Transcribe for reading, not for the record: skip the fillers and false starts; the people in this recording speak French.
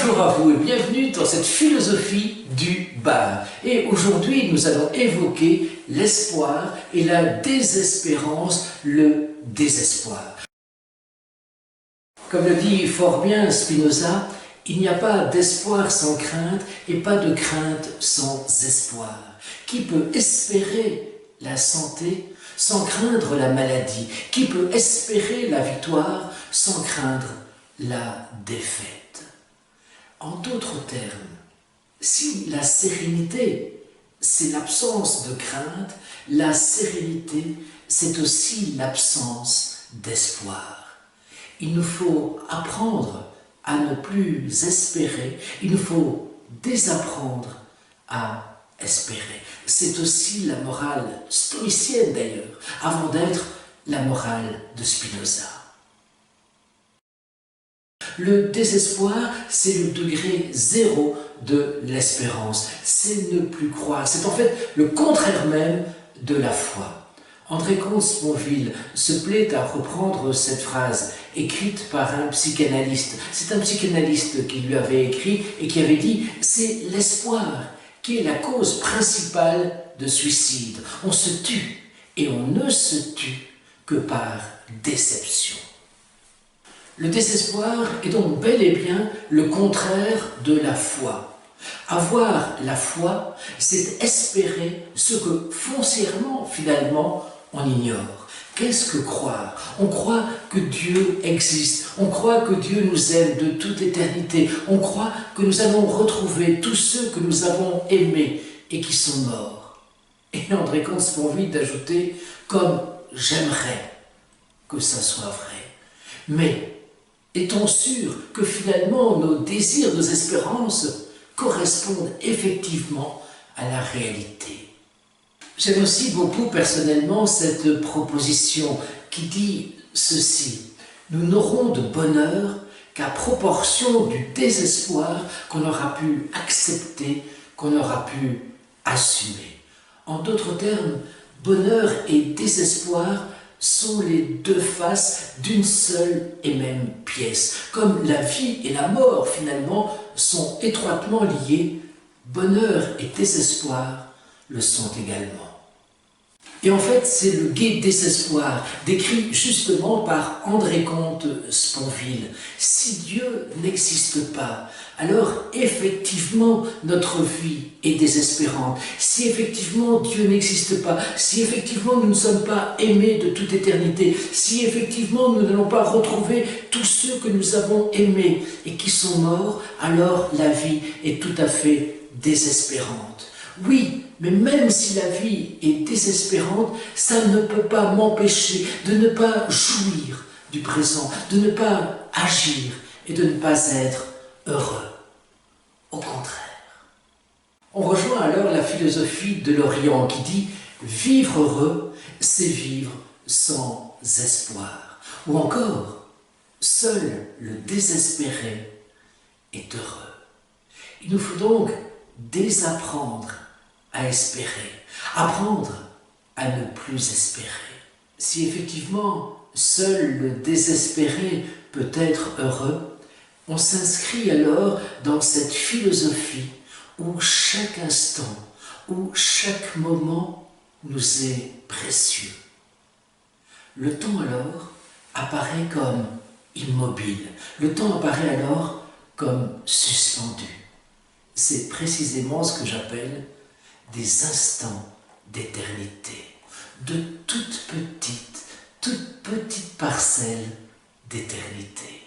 Bonjour à vous et bienvenue dans cette philosophie du bar. Et aujourd'hui, nous allons évoquer l'espoir et la désespérance, le désespoir. Comme le dit fort bien Spinoza, il n'y a pas d'espoir sans crainte et pas de crainte sans espoir. Qui peut espérer la santé sans craindre la maladie? Qui peut espérer la victoire sans craindre la défaite? En d'autres termes, si la sérénité, c'est l'absence de crainte, la sérénité, c'est aussi l'absence d'espoir. Il nous faut apprendre à ne plus espérer, il nous faut désapprendre à espérer. C'est aussi la morale stoïcienne d'ailleurs, avant d'être la morale de Spinoza. Le désespoir, c'est le degré zéro de l'espérance. C'est ne plus croire. C'est en fait le contraire même de la foi. André Comte-Sponville se plaît à reprendre cette phrase écrite par un psychanalyste. C'est un psychanalyste qui lui avait écrit et qui avait dit « c'est l'espoir qui est la cause principale de suicide. On se tue et on ne se tue que par déception. » Le désespoir est donc bel et bien le contraire de la foi. Avoir la foi, c'est espérer ce que foncièrement, finalement, on ignore. Qu'est-ce que croire? On croit que Dieu existe, on croit que Dieu nous aime de toute éternité, on croit que nous allons retrouver tous ceux que nous avons aimés et qui sont morts. Et André Comte-Sponville d'ajouter « comme j'aimerais que ça soit vrai ». Mais est-on sûr que finalement nos désirs, nos espérances correspondent effectivement à la réalité? J'aime aussi beaucoup personnellement cette proposition qui dit ceci: nous n'aurons de bonheur qu'à proportion du désespoir qu'on aura pu accepter, qu'on aura pu assumer. En d'autres termes, bonheur et désespoir sont les deux faces d'une seule et même pièce. Comme la vie et la mort, finalement, sont étroitement liés, bonheur et désespoir le sont également. Et en fait, c'est le gai désespoir, décrit justement par André Comte-Sponville. Si Dieu n'existe pas, alors effectivement notre vie est désespérante. Si effectivement Dieu n'existe pas, si effectivement nous ne sommes pas aimés de toute éternité, si effectivement nous n'allons pas retrouver tous ceux que nous avons aimés et qui sont morts, alors la vie est tout à fait désespérante. Oui, mais même si la vie est désespérante, ça ne peut pas m'empêcher de ne pas jouir du présent, de ne pas agir et de ne pas être heureux. Au contraire. On rejoint alors la philosophie de l'Orient qui dit « vivre heureux, c'est vivre sans espoir ». Ou encore « seul le désespéré est heureux ». Il nous faut donc désapprendre à espérer, apprendre à ne plus espérer. Si effectivement seul le désespéré peut être heureux, on s'inscrit alors dans cette philosophie où chaque instant, où chaque moment nous est précieux. Le temps alors apparaît comme immobile, le temps apparaît alors comme suspendu. C'est précisément ce que j'appelle des instants d'éternité, de toute petite parcelle d'éternité.